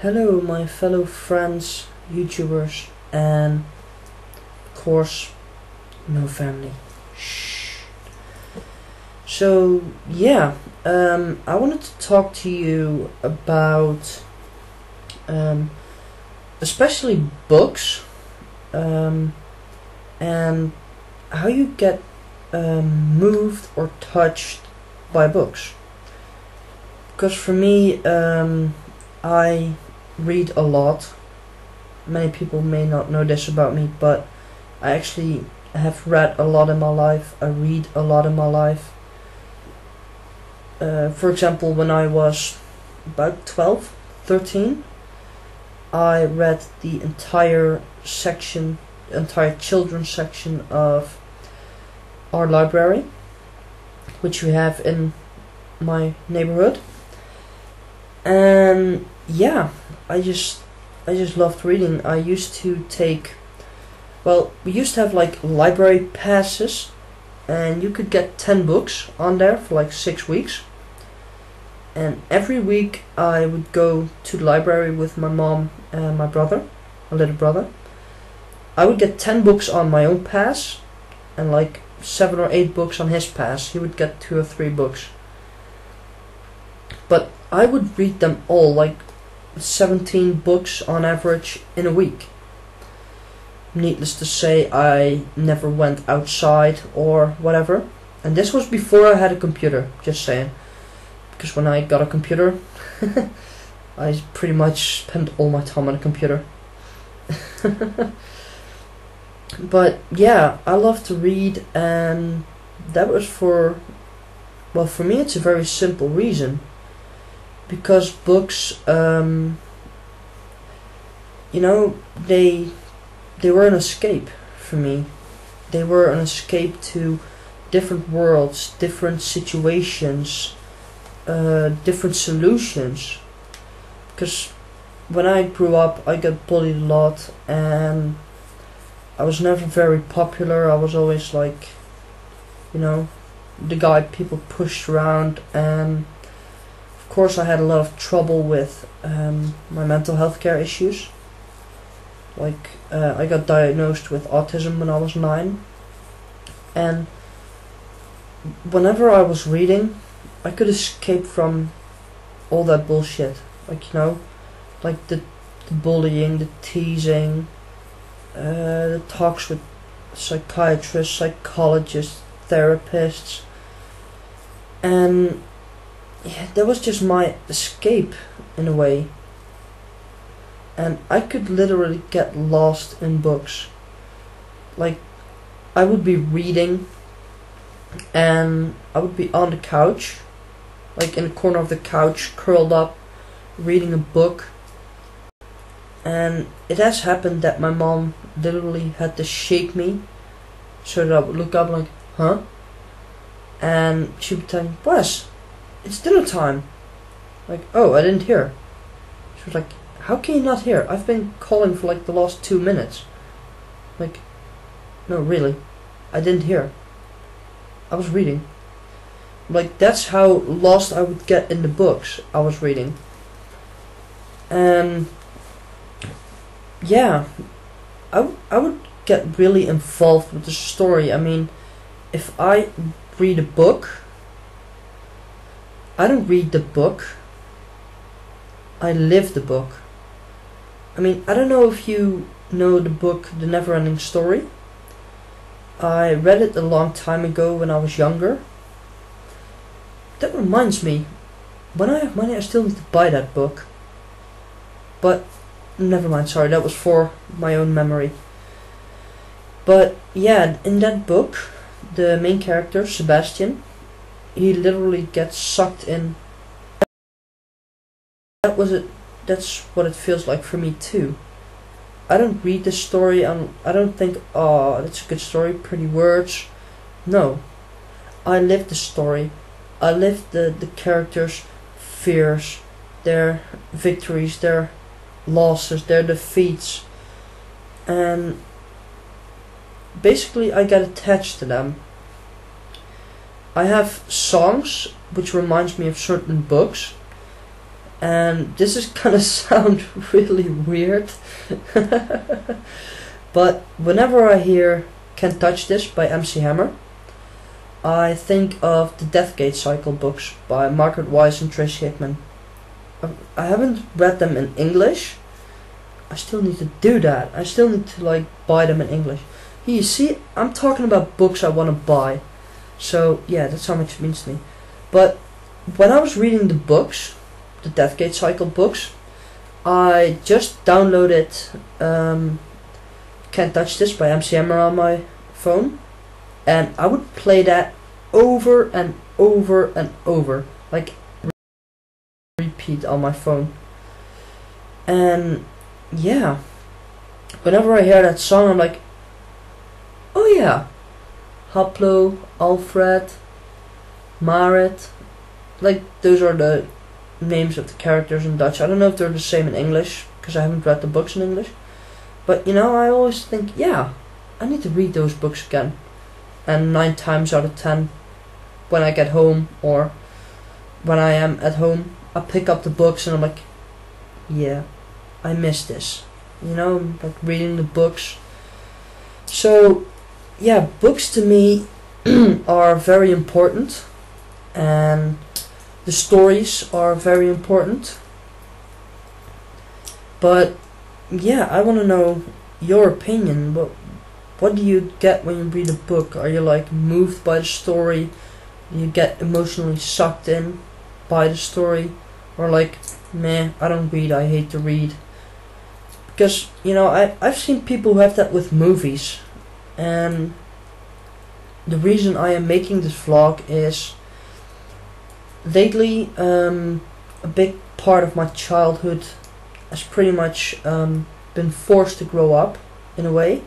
Hello, my fellow friends, YouTubers, and of course, no family. Shh. So, yeah, I wanted to talk to you about especially books and how you get moved or touched by books. Because for me, I read a lot. Many people may not know this about me, but I actually have read a lot in my life. I read a lot in my life. For example, when I was about 12, 13, I read the entire children's section of our library, which we have in my neighborhood. And yeah, I just loved reading. I used to take, we used to have like library passes, and you could get 10 books on there for like 6 weeks. And every week I would go to the library with my mom and my brother, my little brother. I would get 10 books on my own pass, and like 7 or 8 books on his pass. He would get 2 or 3 books. But I would read them all, like 17 books on average in a week. Needless to say, I never went outside or whatever. And this was before I had a computer, just saying. Because when I got a computer, I pretty much spent all my time on a computer. But yeah, I love to read, and that was for me it's a very simple reason. Because books, they were an escape for me. They were an escape to different worlds, different situations, different solutions. Because when I grew up, I got bullied a lot, and I was never very popular. I was always like, the guy people pushed around, and of course I had a lot of trouble with my mental health care issues. Like, I got diagnosed with autism when I was 9, and whenever I was reading, I could escape from all that bullshit. Like the bullying, the teasing, the talks with psychiatrists, psychologists, therapists, and yeah, that was just my escape in a way. And I could literally get lost in books. Like, I would be reading, and I would be on the couch, like in the corner of the couch, curled up, reading a book. And it has happened that my mom literally had to shake me so that I would look up like, huh? And she would tell me, Weiss, it's dinner time. Like, oh, I didn't hear. She was like, how can you not hear? I've been calling for like the last 2 minutes. Like, no, really, I didn't hear. I was reading. Like, that's how lost I would get in the books I was reading. And yeah, I would get really involved with the story. I mean, if I read a book, I don't read the book, I live the book. I mean, I don't know if you know the book The Never-Ending Story. I read it a long time ago when I was younger. That reminds me, when I have money I still need to buy that book. But, never mind, sorry, that was for my own memory. But yeah, in that book, the main character, Sebastian, he literally gets sucked in. That's what it feels like for me too. I don't read the story, I don't think, oh, that's a good story, pretty words. No. I live the story. I live the characters' fears, their victories, their losses, their defeats. And basically I get attached to them. I have songs which reminds me of certain books. And this is gonna sound really weird, but whenever I hear Can't Touch This by MC Hammer, I think of the Deathgate Cycle books by Margaret, Weiss and Tracy Hickman. I haven't read them in English. I still need to do that. I still need to like buy them in English. You see, I'm talking about books I want to buy. So yeah, that's how much it means to me. But when I was reading the books, the Deathgate Cycle books, I just downloaded Can't Touch This by MC Hammer on my phone, and I would play that over and over and over, like repeat on my phone. And yeah, whenever I hear that song, I'm like, oh yeah, Haplo, Alfred, Margaret, like those are the names of the characters in Dutch. I don't know if they're the same in English, because I haven't read the books in English. But you know, I always think, yeah, I need to read those books again. And 9 times out of 10, when I get home, or when I am at home, I pick up the books and I'm like, yeah, I miss this. You know, like reading the books. So, yeah, books to me are very important. And the stories are very important. But yeah, I want to know your opinion. What do you get when you read a book? Are you like moved by the story? Do you get emotionally sucked in by the story? Or like, meh, I don't read, I hate to read? Because, you know, I've seen people who have that with movies. And the reason I am making this vlog is lately a big part of my childhood has pretty much been forced to grow up in a way.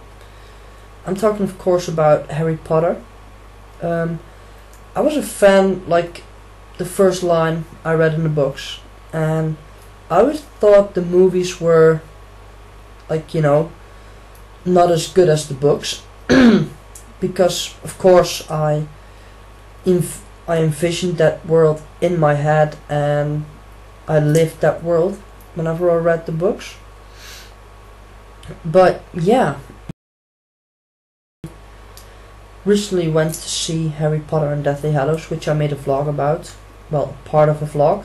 I'm talking of course about Harry Potter. I was a fan like the first line I read in the books, and I always thought the movies were like, you know, not as good as the books because of course I envisioned that world in my head and I lived that world whenever I read the books. But yeah, recently went to see Harry Potter and Deathly Hallows, which I made a vlog about, well, part of a vlog.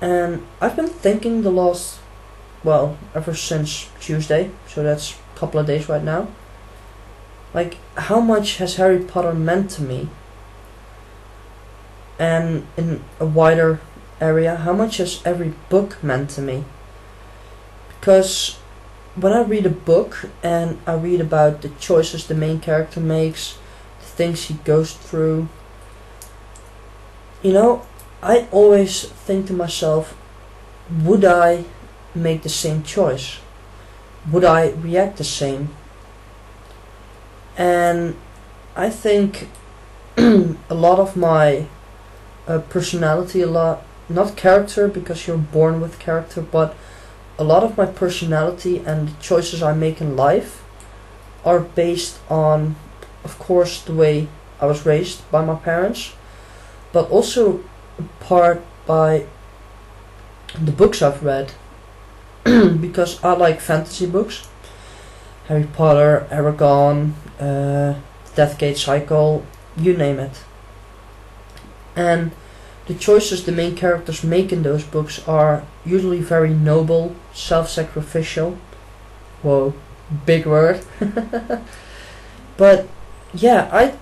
And I've been thinking the last, well, ever since Tuesday, so that's a couple of days right now, like how much has Harry Potter meant to me? And in a wider area, how much has every book meant to me? Because when I read a book and I read about the choices the main character makes, the things he goes through, you know, I always think to myself, would I make the same choice? Would I react the same? And I think a lot of my personality, not character because you're born with character, but a lot of my personality and the choices I make in life are based on, of course, the way I was raised by my parents, but also part by the books I've read. Because I like fantasy books, Harry Potter, Aragon, Deathgate Cycle, you name it. And the choices the main characters make in those books are usually very noble, self-sacrificial. Whoa, big word. But yeah,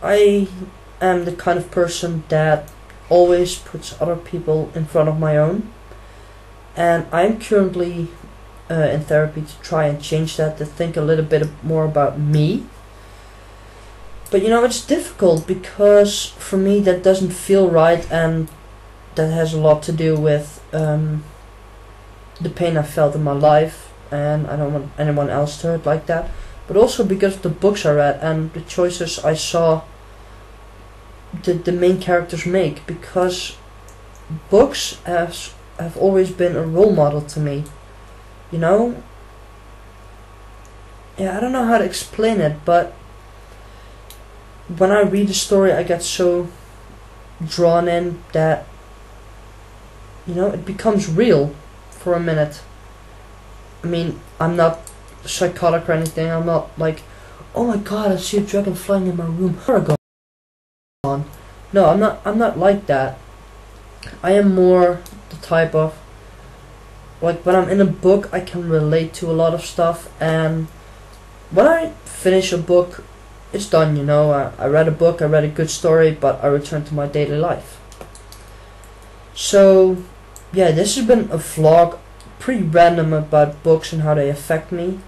I am the kind of person that always puts other people in front of my own. And I'm currently in therapy to try and change that, to think a little bit more about me. But you know, it's difficult because for me that doesn't feel right, and that has a lot to do with the pain I felt in my life, and I don't want anyone else to hurt like that. But also because of the books I read and the choices I saw the main characters make, because books have always been a role model to me, you know? Yeah, I don't know how to explain it, but when I read a story I get so drawn in that you know, it becomes real for a minute. I mean, I'm not psychotic or anything. I'm not like, oh my god, I see a dragon flying in my room. No, I'm not like that. I am more the type of, like, when I'm in a book, I can relate to a lot of stuff, and when I finish a book, it's done, you know. I read a book, I read a good story, but I return to my daily life. So, yeah, this has been a vlog, pretty random about books and how they affect me.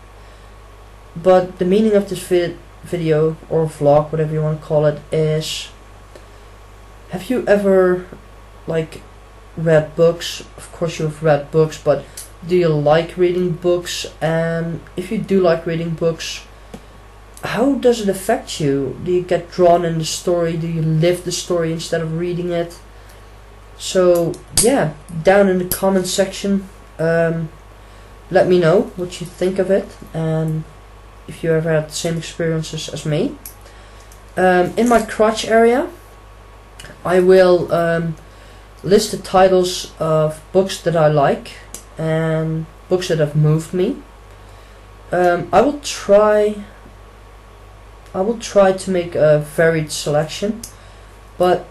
But the meaning of this video, or vlog, whatever you want to call it, is, have you ever, like, read books? Of course you have read books, but do you like reading books? And if you do like reading books, how does it affect you? Do you get drawn in the story? Do you live the story instead of reading it? So yeah, down in the comment section, let me know what you think of it, and if you ever had the same experiences as me. In my crotch area, I will list the titles of books that I like and books that have moved me. I will try to make a varied selection, but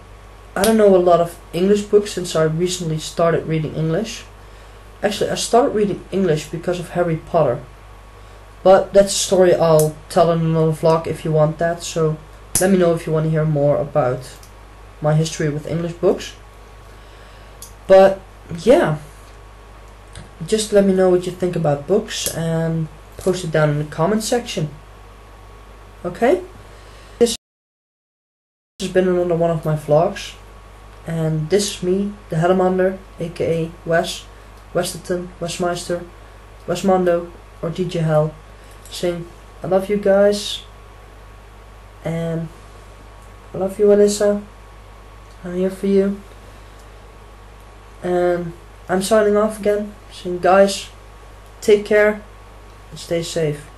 I don't know a lot of English books since I recently started reading English. Actually, I started reading English because of Harry Potter, but that's a story I'll tell in another vlog if you want that. So let me know if you want to hear more about my history with English books. But yeah, just let me know what you think about books and post it down in the comment section. Okay? This has been another one of my vlogs, and this is me, the Hellamander, aka Wes, Westerton, Westmeister, Westmondo, or DJ Hell, saying I love you guys, and I love you, Alyssa. I'm here for you. And I'm signing off again, saying guys, take care and stay safe.